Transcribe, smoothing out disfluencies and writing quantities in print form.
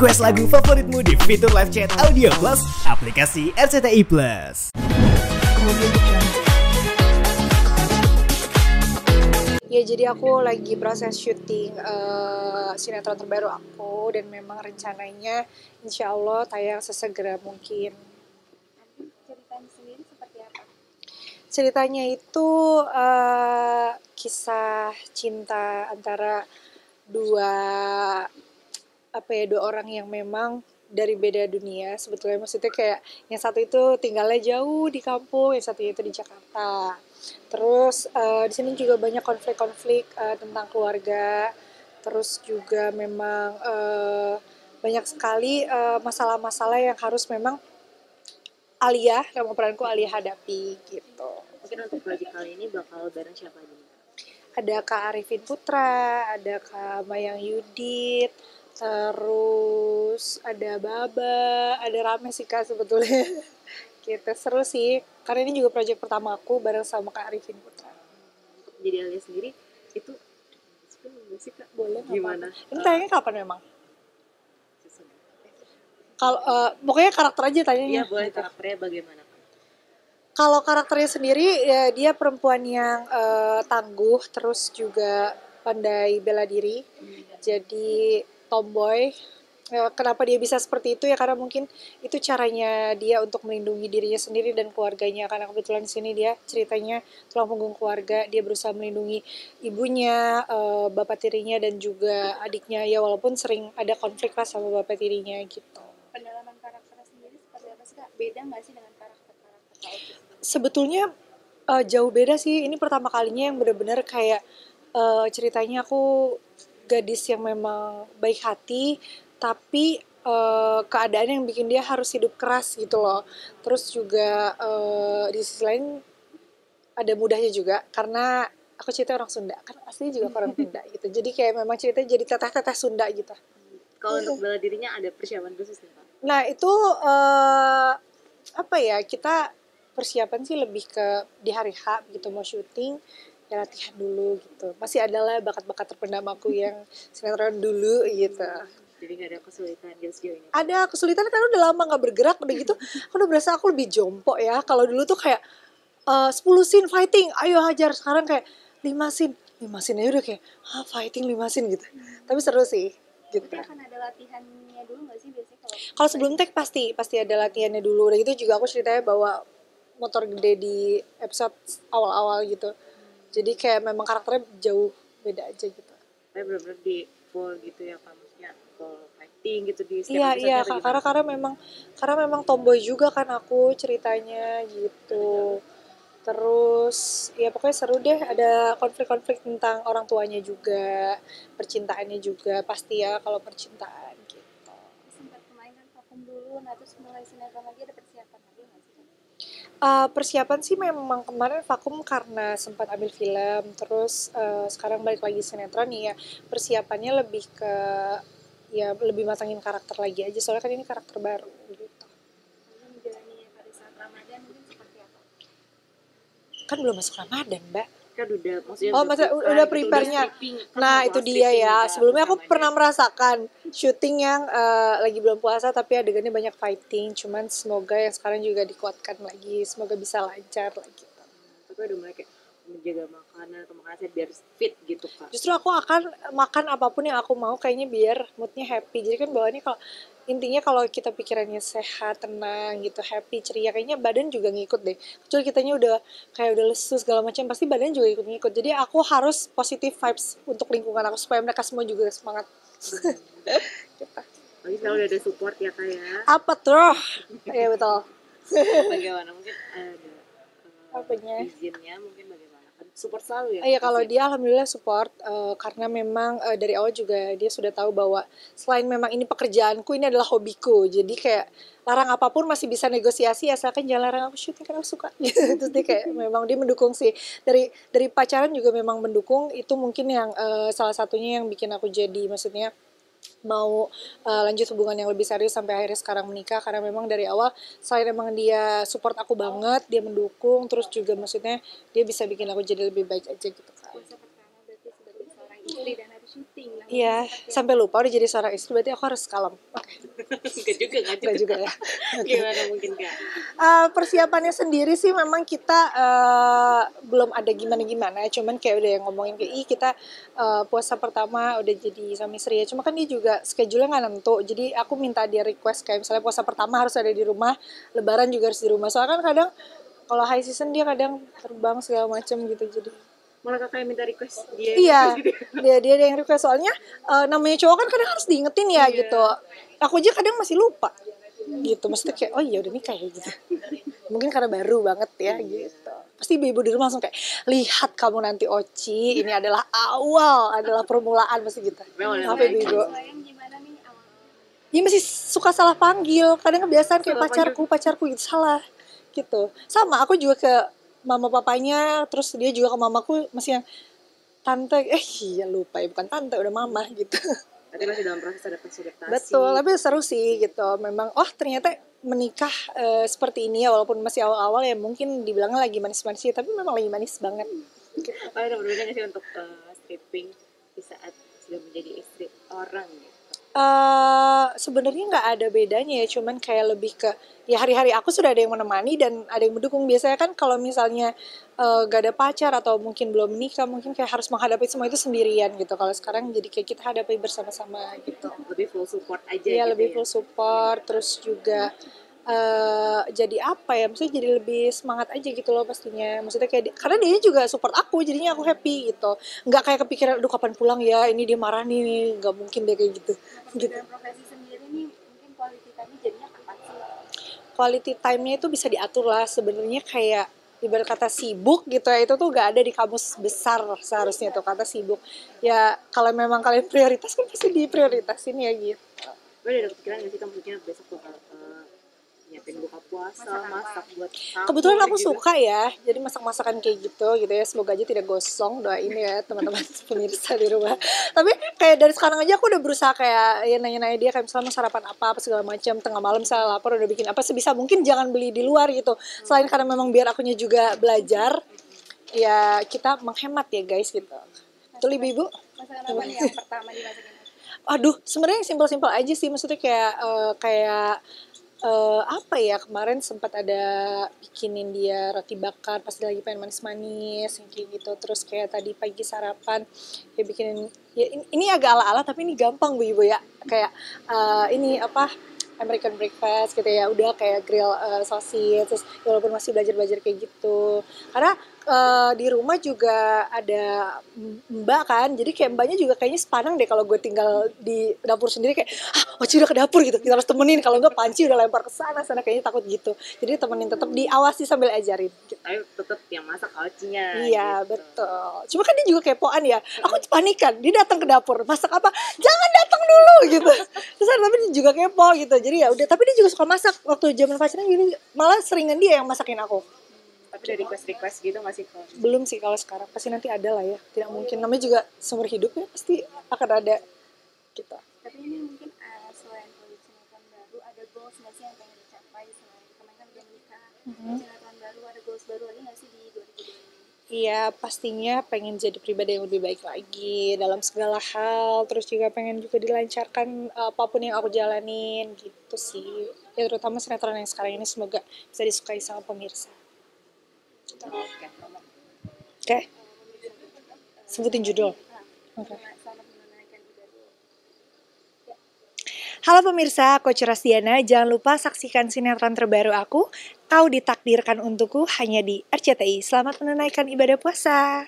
Request lagu favoritmu di fitur live chat Audio Plus aplikasi RCTI Plus. Ya, jadi aku lagi proses syuting sinetron terbaru aku, dan memang rencananya insya Allah tayang sesegera mungkin. Ceritanya sendiri seperti apa? Ceritanya itu kisah cinta antara dua orang yang memang dari beda dunia sebetulnya. Maksudnya kayak yang satu itu tinggalnya jauh di kampung, yang satunya itu di Jakarta. Terus di sini juga banyak konflik-konflik tentang keluarga. Terus juga memang banyak sekali masalah-masalah yang harus memang Alia, nama peranku Alia hadapi gitu. Mungkin untuk proyek kali ini bakal bareng siapa aja nih? Ada Kak Arifin Putra, ada Kak Mayang Yudit, terus ada Baba, ada rame sih Kak sebetulnya. Gitu, seru sih. Karena ini juga proyek pertama aku bareng sama Kak Arifin Putra. Untuk jadi Alia sendiri itu sih Kak? Boleh nggak Gimana? apa-apa. Ini tanyanya kapan memang? Kalau pokoknya karakter aja tanyanya. Iya boleh, Gitu. karakternya bagaimana Kak? Kalau karakternya sendiri ya dia perempuan yang tangguh, terus juga pandai bela diri. Jadi tomboy. Kenapa dia bisa seperti itu ya, karena mungkin itu caranya dia untuk melindungi dirinya sendiri dan keluarganya, karena kebetulan di sini dia ceritanya tulang punggung keluarga. Dia berusaha melindungi ibunya, bapak tirinya, dan juga adiknya ya, walaupun sering ada konflik lah sama bapak tirinya gitu. Pendalaman karakternya sendiri seperti apa sih Kak? Beda nggak sih dengan karakter-karakter Kak Oki? Sebetulnya jauh beda sih. Ini pertama kalinya yang benar-benar kayak ceritanya aku gadis yang memang baik hati, tapi keadaan yang bikin dia harus hidup keras gitu loh. Terus juga di sisi lain ada mudahnya juga, karena aku cerita orang Sunda, kan aslinya juga orang Sunda gitu. Jadi kayak memang ceritanya jadi teteh-teteh Sunda gitu. Kalau untuk bela dirinya ada persiapan khusus nih Kak? Nah itu apa ya, kita persiapan sih lebih ke di hari H gitu, mau syuting ya latihan dulu gitu. Masih adalah bakat-bakat terpendam aku yang sinetron dulu gitu. Jadi nggak ada kesulitan gitu sejauh ini? Ada kesulitan karena udah lama nggak bergerak, udah gitu aku udah berasa aku lebih jompo ya. Kalau dulu tuh kayak 10 scene fighting, ayo hajar. Sekarang kayak 5 scene aja udah kayak fighting 5 scene gitu. Tapi seru sih gitu. Berarti akan ada latihannya dulu nggak sih biasanya Kalau sebelum tag pasti ada latihannya dulu. Udah gitu juga aku ceritanya bawa motor gede di episode awal-awal gitu. Jadi kayak memang karakternya jauh beda aja gitu. Tapi benar-benar di full gitu ya Kak? Maksudnya full fighting gitu di Iya setiap episode-nya atau Kak, gimana? karena memang tomboy juga kan aku ceritanya gitu. Terus ya pokoknya seru deh, ada konflik-konflik tentang orang tuanya juga, percintaannya juga pasti ya kalau percintaan gitu. Sempat main kan vakum dulu, nah terus mulai sinetron lagi, ada persiapan lagi nggak sih Kak? Persiapan sih memang kemarin vakum karena sempat ambil film, terus sekarang balik lagi sinetron ya. Persiapannya lebih ke ya lebih matangin karakter lagi aja, soalnya kan ini karakter baru gitu. Lalu menjalani pada saat Ramadan mungkin seperti apa? Kan belum masuk Ramadan, Mbak. Kan udah maksudnya Oh, maksudnya udah prepare-nya. Nah, itu dia ya. Sebelumnya aku pernah merasakan syuting yang lagi belum puasa tapi adegannya banyak fighting. Cuman semoga yang sekarang juga dikuatkan lagi. Semoga bisa lancar lagi. tapi udah mulai kayak menjaga makanan atau makan sehat biar fit gitu Kak. Justru aku akan makan apapun yang aku mau kayaknya biar moodnya happy. Jadi kan bawaannya kalau intinya kalau kita pikirannya sehat, tenang gitu, happy, ceria, kayaknya badan juga ngikut deh. Kecuali kitanya udah kayak udah lesu segala macam, pasti badan juga ikut-ngikut. Jadi aku harus positive vibes untuk lingkungan aku supaya mereka semua juga semangat. Gitu. Lagi sekarang udah ada support ya Kak ya. Apa tuh? Iya betul. Bagaimana mungkin ada Apanya? izinnya mungkin bagaimana? Kan support selalu ya. Iya, kalau dia alhamdulillah support, karena memang dari awal juga dia sudah tahu bahwa selain memang ini pekerjaanku, ini adalah hobiku. Jadi kayak larang apapun masih bisa negosiasi, asalkan jangan larang aku syuting karena aku suka. Terus dia kayak memang dia mendukung sih. Dari pacaran juga memang mendukung. Itu mungkin yang salah satunya yang bikin aku jadi maksudnya mau lanjut hubungan yang lebih serius sampai akhirnya sekarang menikah, karena memang dari awal selain emang dia support aku banget, dia mendukung, terus juga maksudnya dia bisa bikin aku jadi lebih baik aja gitu kan. Puasa pertama berarti sebagai seorang istri dan harus syuting. Iya, sampai lupa udah jadi seorang istri, berarti aku harus kalem. Enggak juga ya. Gimana mungkin Kak? Persiapannya sendiri sih memang kita belum ada gimana-gimana, cuman kayak udah yang ngomongin kayak kita puasa pertama udah jadi suami istri ya. Cuma kan dia juga schedule-nya nggak nentu, jadi aku minta dia request kayak misalnya puasa pertama harus ada di rumah, lebaran juga harus di rumah. Soalnya kan kadang kalau high season dia kadang terbang segala macam gitu, jadi Malah Kakak yang minta request dia. iya, Gitu. dia yang request. Soalnya namanya cowok kan kadang harus diingetin ya gitu. Aku aja kadang masih lupa gitu. Maksudnya kayak oh iya udah nikah ya gitu. Mungkin karena baru banget ya gitu. Pasti ibu-ibu di rumah langsung kayak lihat kamu nanti Oci, ini adalah adalah permulaan pasti gitu. Apa ibu-ibu? Sayang gimana nih awal? Ya masih suka salah panggil. Kadang kebiasaan kayak Salah pacarku gitu salah gitu. Sama aku juga ke mama papanya, terus dia juga ke mamaku masih yang tante, iya lupa ya bukan tante udah mama gitu. Berarti masih dalam proses adaptasi. Betul, tapi seru sih gitu. Memang ternyata menikah seperti ini ya, walaupun masih awal-awal ya mungkin dibilangnya lagi manis-manis ya, tapi memang lagi manis banget. Gitu. Ada berbeda nggak sih untuk stripping di saat sudah menjadi istri orang gitu? Sebenarnya nggak ada bedanya ya, cuman kayak lebih ke ya hari-hari aku sudah ada yang menemani dan ada yang mendukung. Biasanya kan kalau misalnya gak ada pacar atau mungkin belum menikah, mungkin kayak harus menghadapi semua itu sendirian gitu. Kalau sekarang jadi kayak kita hadapi bersama-sama gitu. Lebih full support aja Iya, gitu lebih ya? full support, terus juga jadi apa ya, maksudnya jadi lebih semangat aja gitu loh pastinya. Maksudnya kayak karena dia juga support aku, jadinya aku happy gitu. Nggak kayak kepikiran aduh kapan pulang ya, ini dia marah nih, nggak mungkin deh kayak gitu. Gitu. Dalam profesi sendiri nih mungkin quality time jadinya kapan sih? Quality time-nya itu bisa diatur lah sebenarnya, kayak ibarat kata sibuk gitu ya, itu tuh gak ada di kamus besar seharusnya tuh kata sibuk ya. Kalau memang kalian prioritas kan pasti diprioritasin ya gitu. Lo ada kepikiran nggak sih kamu punya besok bakal nyiapin buka puasa, masak buat sahur Kebetulan aku gitu? suka ya, jadi masak-masakan kayak gitu ya. Semoga aja tidak gosong, doain ya teman-teman pemirsa di rumah. Tapi kayak dari sekarang aja aku udah berusaha kayak ya nanya-nanya dia kayak misalnya mau sarapan apa segala macam, tengah malam misalnya lapar udah bikin apa sebisa mungkin, jangan beli di luar gitu. Selain karena memang biar akunya juga belajar, ya kita menghemat ya guys gitu. Betul ibu-ibu? Masakan apa nih yang pertama dimasakin? Aduh, sebenarnya simpel-simpel aja sih, maksudnya kayak apa ya, kemarin sempat ada bikinin dia roti bakar pas dia lagi pengen manis-manis yang kayak gitu. Terus kayak tadi pagi sarapan kayak bikinin ya ini agak ala-ala tapi ini gampang bu ibu ya, kayak ini apa American breakfast gitu ya, udah kayak grill sosis. Terus walaupun masih belajar kayak gitu, karena di rumah juga ada mbak kan, jadi kayak mbaknya juga kayaknya sepanang deh kalau gue tinggal di dapur sendiri, kayak Oci udah ke dapur gitu, kita harus temenin, kalau enggak panci udah lempar ke sana kayaknya takut gitu, jadi temenin, tetap diawasi sambil ajarin gitu. Tapi tetap yang masak Ocinya. Iya gitu. betul, cuma kan dia juga kepoan ya, aku panikan dia datang ke dapur masak apa, jangan datang dulu gitu. Terus tapi dia juga kepo gitu, jadi ya udah. Tapi dia juga suka masak, waktu zaman pacaran gini malah seringan dia yang masakin aku. Tapi dari request gitu masih kok. Belum sih kalau sekarang, pasti nanti ada lah ya, tidak mungkin, namanya juga seumur hidup ya pasti akan ada gitu. Tapi ini mungkin selain proyek sinetron baru, ada goals nggak sih yang pengen dicapai selain kemarin kan udah nikah, sinetron baru, ada goals baru lagi nggak sih di 2022 ini? Iya, pastinya pengen jadi pribadi yang lebih baik lagi dalam segala hal, terus juga pengen juga dilancarkan apapun yang aku jalanin gitu sih. Ya terutama sinetron yang sekarang ini semoga bisa disukai sama pemirsa. Oke. Sebutin judul. Oke. Selamat menunaikan ibadah. Halo pemirsa, Coach Rasdiana, jangan lupa saksikan sinetron terbaru aku, Kau Ditakdirkan Untukku, hanya di RCTI. Selamat menunaikan ibadah puasa.